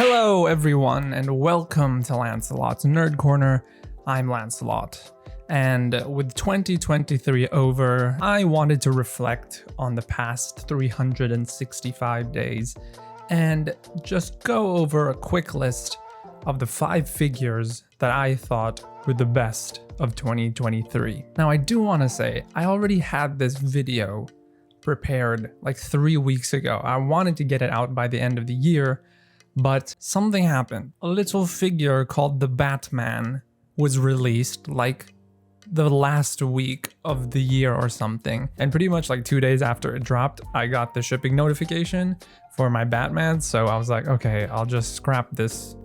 Hello everyone and welcome to Lancelot's Nerd Corner. I'm Lancelot, and with 2023 over, I wanted to reflect on the past 365 days and just go over a quick list of the 5 figures that I thought were the best of 2023. Now I do want to say, I already had this video prepared like 3 weeks ago. I wanted to get it out by the end of the year, but something happened. A little figure called the Batman was released like the last week of the year or something. And pretty much like 2 days after it dropped, I got the shipping notification for my Batman. So I was like, okay, I'll just scrap this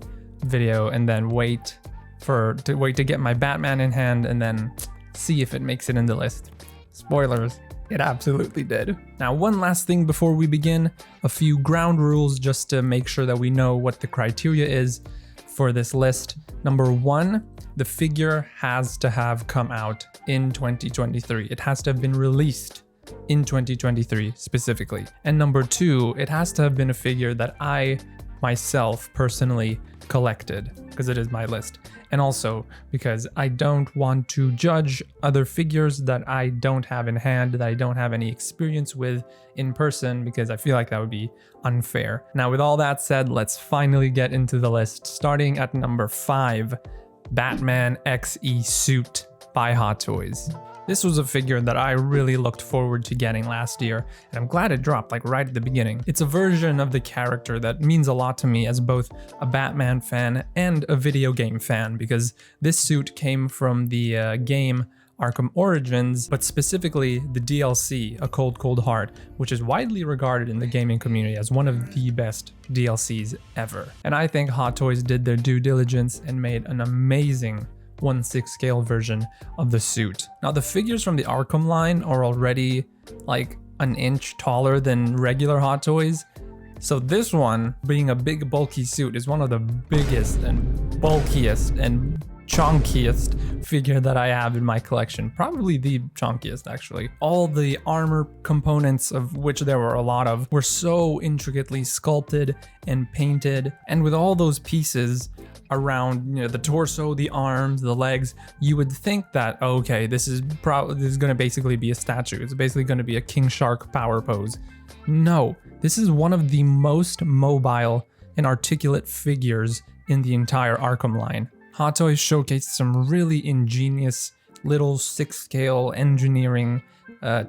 video and then wait to get my Batman in hand and then see if it makes it in the list. Spoilers. It absolutely did. Now, one last thing before we begin, a few ground rules just to make sure that we know what the criteria is for this list. Number 1, the figure has to have come out in 2023. It has to have been released in 2023 specifically. And number 2, it has to have been a figure that I myself personally collected, because it is my list. And also because I don't want to judge other figures that I don't have in hand, that I don't have any experience with in person, because I feel like that would be unfair. Now, with all that said, let's finally get into the list. Starting at number 5, Batman XE Suit by Hot Toys. This was a figure that I really looked forward to getting last year, and I'm glad it dropped like right at the beginning. It's a version of the character that means a lot to me as both a Batman fan and a video game fan, because this suit came from the game Arkham Origins, but specifically the DLC, A Cold Cold Heart, which is widely regarded in the gaming community as one of the best DLCs ever. And I think Hot Toys did their due diligence and made an amazing 1/6 scale version of the suit. Now, the figures from the Arkham line are already like an inch taller than regular Hot Toys. So this one, being a big bulky suit, is one of the biggest and bulkiest and chunkiest figure that I have in my collection. Probably the chunkiest, actually. All the armor components, of which there were a lot of, were so intricately sculpted and painted. And with all those pieces around, the torso, the arms, the legs, you would think that, okay, this is going to basically be a statue. It's basically going to be a King Shark power pose. No, this is one of the most mobile and articulate figures in the entire Arkham line. Hot Toys showcased some really ingenious little 6 scale engineering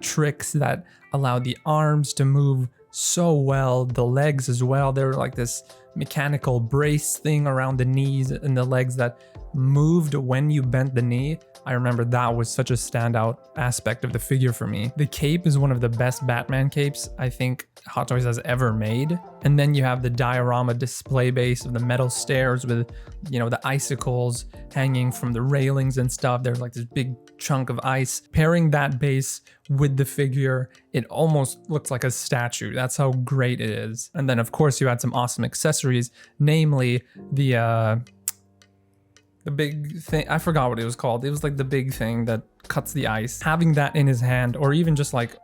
tricks that allowed the arms to move so well, the legs as well. They were like this mechanical brace thing around the knees and the legs that moved when you bent the knee. I remember that was such a standout aspect of the figure for me. The cape is one of the best Batman capes I think Hot Toys has ever made. And then you have the diorama display base of the metal stairs with, the icicles hanging from the railings and stuff. There's like this big chunk of ice. Pairing that base with the figure, it almost looks like a statue. That's how great it is. And then of course you had some awesome accessories, namely the big thing, I forgot what it was called. It was like the big thing that cuts the ice. Having that in his hand, or even just like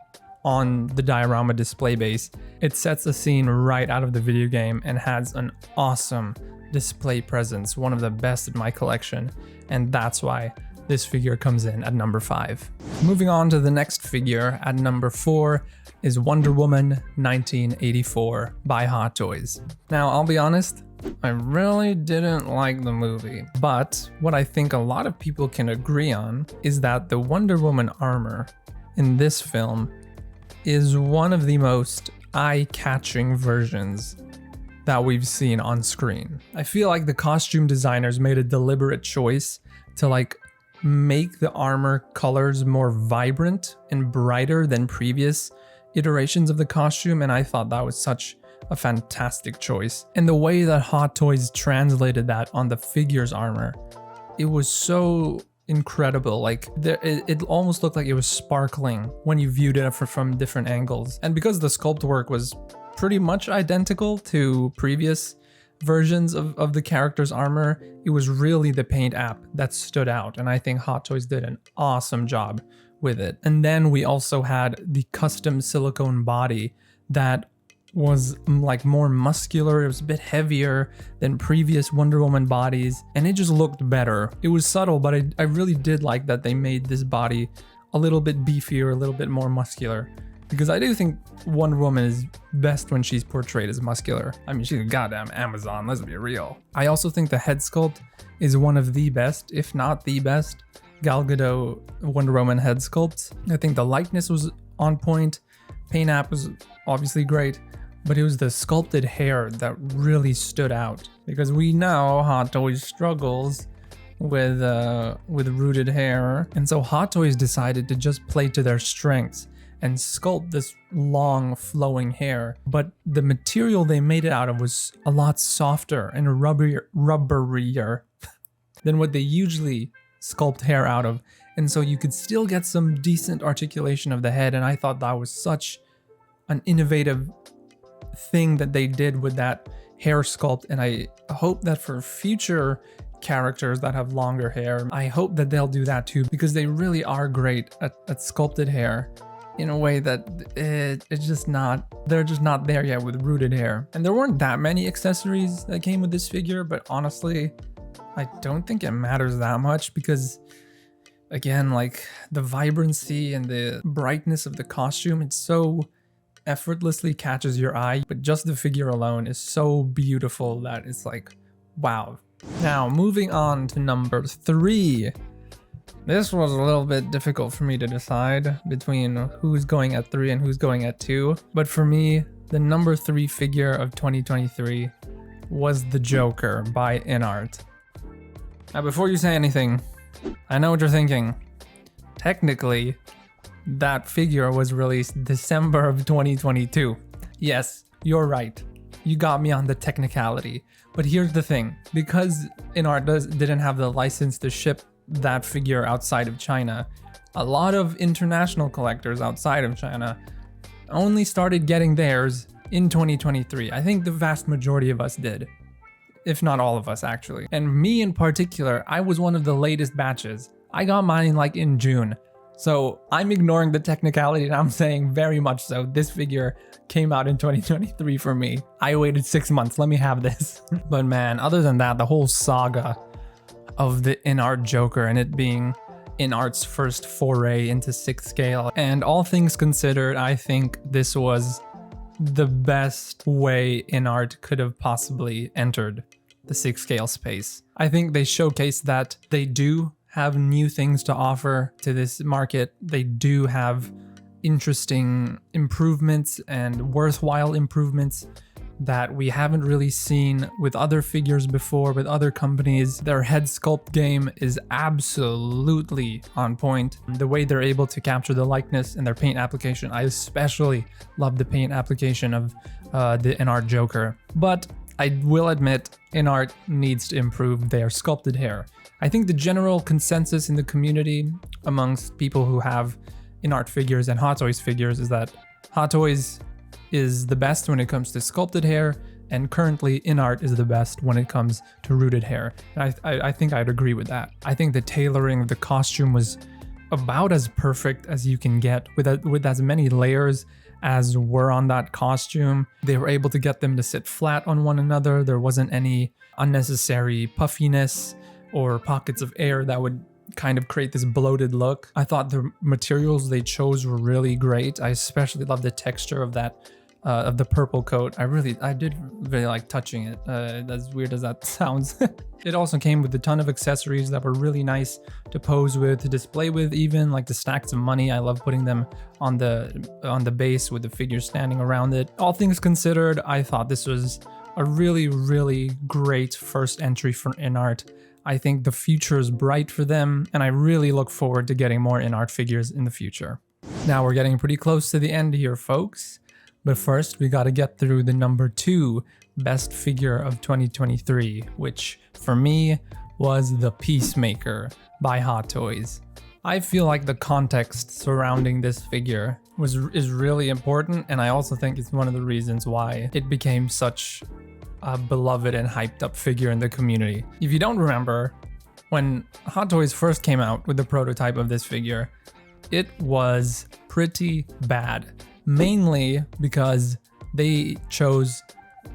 on the diorama display base, it sets a scene right out of the video game and has an awesome display presence, one of the best in my collection, and that's why this figure comes in at number 5. Moving on to the next figure at number 4 is Wonder Woman 1984 by Hot Toys. Now, I'll be honest, I really didn't like the movie, but what I think a lot of people can agree on is that the Wonder Woman armor in this film is one of the most eye-catching versions that we've seen on screen. I feel like the costume designers made a deliberate choice to make the armor colors more vibrant and brighter than previous iterations of the costume, and I thought that was such a fantastic choice. And the way that Hot Toys translated that on the figure's armor, it was so incredible. It almost looked like it was sparkling when you viewed it from different angles. And because the sculpt work was pretty much identical to previous versions of the character's armor, it was really the paint app that stood out, and I think Hot Toys did an awesome job with it. And then we also had the custom silicone body that was like more muscular. It was a bit heavier than previous Wonder Woman bodies, and it just looked better. It was subtle, but I really did like that they made this body a little bit beefier, a little bit more muscular, because I do think Wonder Woman is best when she's portrayed as muscular. I mean, she's a goddamn Amazon, let's be real. I also think the head sculpt is one of the best, if not the best, Gal Gadot Wonder Woman head sculpts. I think the likeness was on point. Paint app was obviously great, but it was the sculpted hair that really stood out, because we know Hot Toys struggles with rooted hair, and so Hot Toys decided to just play to their strengths and sculpt this long flowing hair, but the material they made it out of was a lot softer and rubberier than what they usually sculpt hair out of, and so you could still get some decent articulation of the head, and I thought that was such an innovative thing that they did with that hair sculpt. And I hope that for future characters that have longer hair, I hope that they'll do that too, because they really are great at sculpted hair in a way that it's just not, they're just not there yet with rooted hair. And there weren't that many accessories that came with this figure, but honestly, I don't think it matters that much, because again, like the vibrancy and the brightness of the costume, it's so effortlessly catches your eye, but just the figure alone is so beautiful that it's like, wow. Now, moving on to number 3. This was a little bit difficult for me to decide between who's going at 3 and who's going at 2, but for me, the number 3 figure of 2023 was the Joker by InArt. Now, before you say anything, I know what you're thinking. Technically, that figure was released December of 2022. Yes, you're right. You got me on the technicality. But here's the thing. Because InArt didn't have the license to ship that figure outside of China, a lot of international collectors outside of China only started getting theirs in 2023. I think the vast majority of us did. If not all of us, actually. And me in particular, I was one of the latest batches. I got mine like in June. So I'm ignoring the technicality and I'm saying very much so. This figure came out in 2023 for me. I waited 6 months, let me have this. But man, other than that, the whole saga of the InArt Joker and it being InArt's first foray into 6th scale, and all things considered, I think this was the best way InArt could have possibly entered the 6th scale space. I think they showcased that they do have new things to offer to this market. They do have interesting improvements and worthwhile improvements that we haven't really seen with other figures before, with other companies. Their head sculpt game is absolutely on point. The way they're able to capture the likeness in their paint application, I especially love the paint application of the InArt Joker. But I will admit, InArt needs to improve their sculpted hair. I think the general consensus in the community amongst people who have InArt figures and Hot Toys figures is that Hot Toys is the best when it comes to sculpted hair, and currently InArt is the best when it comes to rooted hair. And I think I'd agree with that. I think the tailoring of the costume was about as perfect as you can get, with as many layers as were on that costume. They were able to get them to sit flat on one another. There wasn't any unnecessary puffiness or pockets of air that would kind of create this bloated look. I thought the materials they chose were really great. I especially love the texture of that of the purple coat. I did really like touching it, as weird as that sounds. It also came with a ton of accessories that were really nice to pose with, to display with, even like the stacks of money. I love putting them on the base with the figures standing around it. All things considered, I thought this was a really, really great first entry for InArt. I think the future is bright for them, and I really look forward to getting more InArt figures in the future. Now we're getting pretty close to the end here, folks. But first, we gotta get through the number 2 best figure of 2023, which for me was the Peacemaker by Hot Toys. I feel like the context surrounding this figure is really important, and I also think it's one of the reasons why it became such a beloved and hyped up figure in the community. If you don't remember, when Hot Toys first came out with the prototype of this figure, it was pretty bad. Mainly because they chose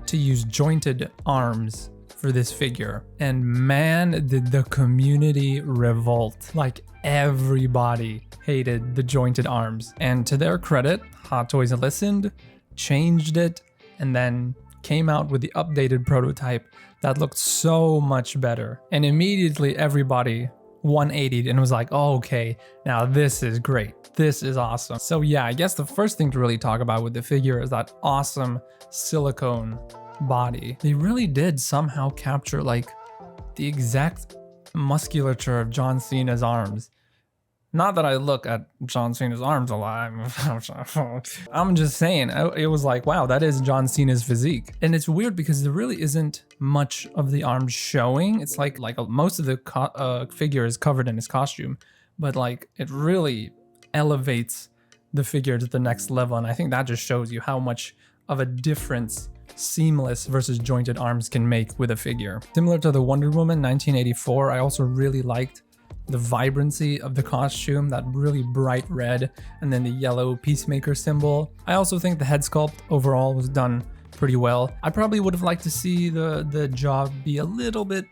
to use jointed arms for this figure. And man, did the community revolt. Like, everybody hated the jointed arms. And to their credit, Hot Toys listened, changed it, and then came out with the updated prototype that looked so much better. And immediately everybody 180'd and was like, oh, okay, now this is great. This is awesome. So yeah, I guess the first thing to really talk about with the figure is that awesome silicone body. They really did somehow capture like the exact musculature of John Cena's arms. Not that I look at John Cena's arms a lot. I'm just saying, it was like, wow, that is John Cena's physique. And it's weird because there really isn't much of the arms showing. It's like most of the figure is covered in his costume, but like it really elevates the figure to the next level. And I think that just shows you how much of a difference seamless versus jointed arms can make with a figure. Similar to the Wonder Woman 1984, I also really liked the vibrancy of the costume, that really bright red, and then the yellow Peacemaker symbol. I also think the head sculpt overall was done pretty well. I probably would have liked to see the jaw be a little bit,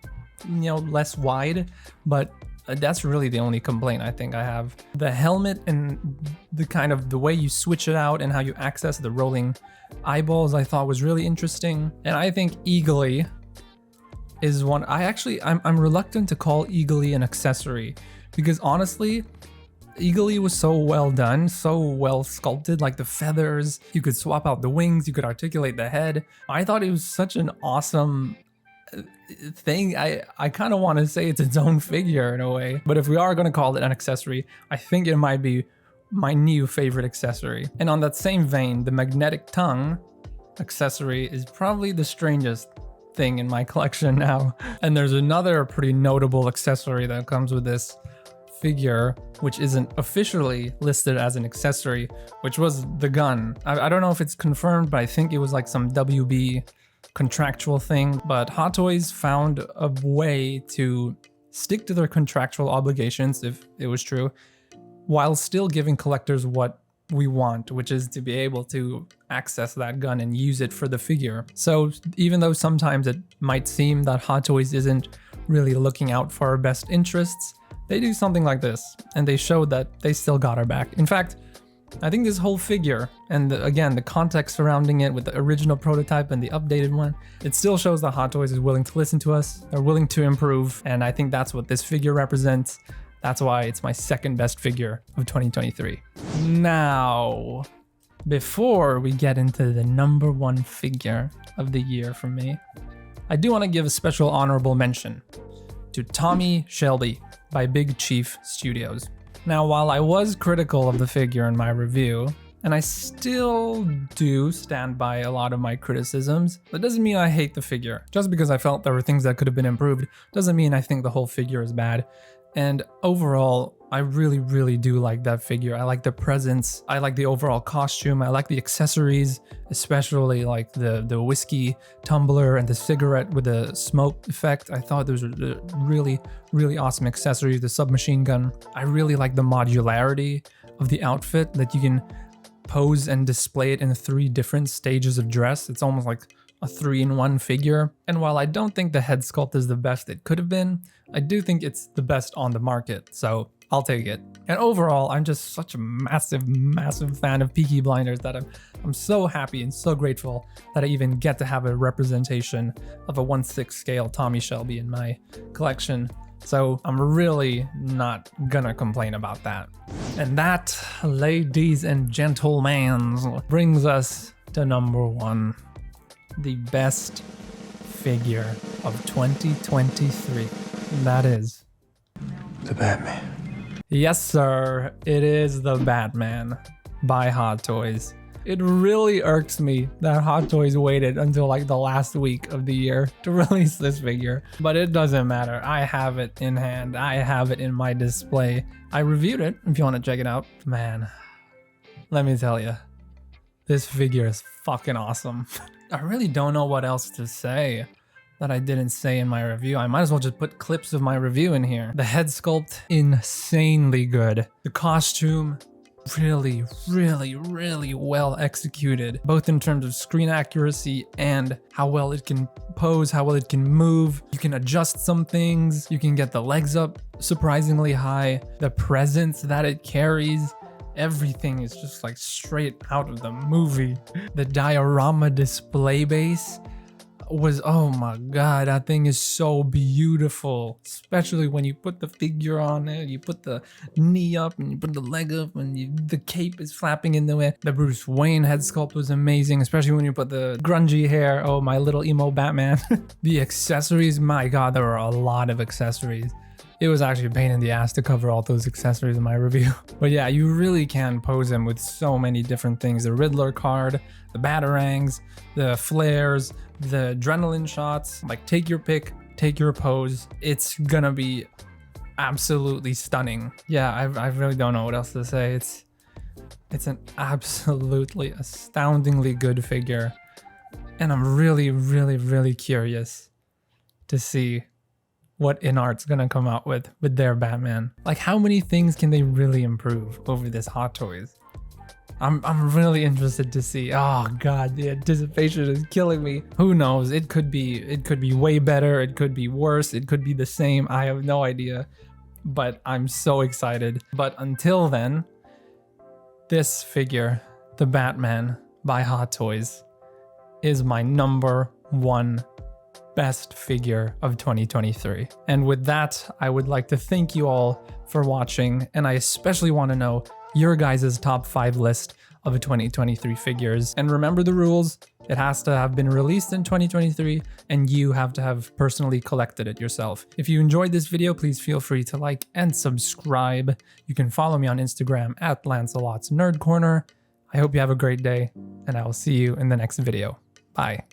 less wide, but that's really the only complaint I think I have. The helmet and the way you switch it out and how you access the rolling eyeballs I thought was really interesting. And I think Eagly is one. I'm reluctant to call Eagly an accessory because honestly, Eagly was so well done, so well sculpted, like the feathers, you could swap out the wings, you could articulate the head. I thought it was such an awesome thing. I kind of want to say it's its own figure in a way, but if we are going to call it an accessory, I think it might be my new favorite accessory. And on that same vein, the magnetic tongue accessory is probably the strangest thing in my collection now. And there's another pretty notable accessory that comes with this figure, which isn't officially listed as an accessory, which was the gun. I don't know if it's confirmed, but I think it was like some WB contractual thing. But Hot Toys found a way to stick to their contractual obligations, if it was true, while still giving collectors what we want, which is to be able to access that gun and use it for the figure. So even though sometimes it might seem that Hot Toys isn't really looking out for our best interests, they do something like this, and they showed that they still got our back. In fact, I think this whole figure, and again, the context surrounding it with the original prototype and the updated one, it still shows that Hot Toys is willing to listen to us, they're willing to improve, and I think that's what this figure represents. That's why it's my second best figure of 2023. Now, before we get into the number one figure of the year from me, I do want to give a special honorable mention to Tommy Shelby by Big Chief Studios. Now, while I was critical of the figure in my review, and I still do stand by a lot of my criticisms, that doesn't mean I hate the figure. Just because I felt there were things that could have been improved doesn't mean I think the whole figure is bad. And overall, I really, really do like that figure. I like the presence. I like the overall costume. I like the accessories, especially like the whiskey tumbler and the cigarette with the smoke effect. I thought those were really, really awesome accessories. The submachine gun. I really like the modularity of the outfit, that you can pose and display it in 3 different stages of dress. It's almost like a 3-in-1 figure. And while I don't think the head sculpt is the best it could have been, I do think it's the best on the market, so I'll take it. And overall, I'm just such a massive, massive fan of Peaky Blinders that I'm so happy and so grateful that I even get to have a representation of a 1/6 scale Tommy Shelby in my collection. So I'm really not gonna complain about that. And that, ladies and gentlemen, brings us to number 1. The best figure of 2023. That is the Batman. Yes, sir. It is the Batman by Hot Toys. It really irks me that Hot Toys waited until like the last week of the year to release this figure, but it doesn't matter. I have it in hand. I have it in my display. I reviewed it if you want to check it out. Man, let me tell you, this figure is fucking awesome. I really don't know what else to say that I didn't say in my review. I might as well just put clips of my review in here. The head sculpt, insanely good. The costume, really, really, really well executed, both in terms of screen accuracy and how well it can pose, how well it can move. You can adjust some things. You can get the legs up surprisingly high. The presence that it carries, everything is just like straight out of the movie. The diorama display base was, oh my god, that thing is so beautiful, especially when you put the figure on it, you put the knee up and you put the leg up and the cape is flapping in the way. The Bruce Wayne head sculpt was amazing, especially when you put the grungy hair. Oh, my little emo Batman. The accessories, my god, there were a lot of accessories. It was actually a pain in the ass to cover all those accessories in my review. But yeah, you really can pose him with so many different things. The Riddler card, the Batarangs, the flares, the adrenaline shots. Like, take your pick, take your pose. It's gonna be absolutely stunning. Yeah, I really don't know what else to say. It's an absolutely astoundingly good figure. And I'm really, really, really curious to see what InArt's gonna come out with their Batman. Like, how many things can they really improve over this Hot Toys? I'm really interested to see. Oh god, the anticipation is killing me. Who knows? It could be way better, it could be worse, it could be the same. I have no idea. But I'm so excited. But until then, this figure, the Batman by Hot Toys, is my #1 best figure of 2023. And with that, I would like to thank you all for watching, and I especially want to know your guys' top 5 list of 2023 figures. And remember the rules. It has to have been released in 2023, and you have to have personally collected it yourself. If you enjoyed this video, please feel free to like and subscribe. You can follow me on Instagram at Lancelot's Nerd Corner. I hope you have a great day, and I will see you in the next video. Bye.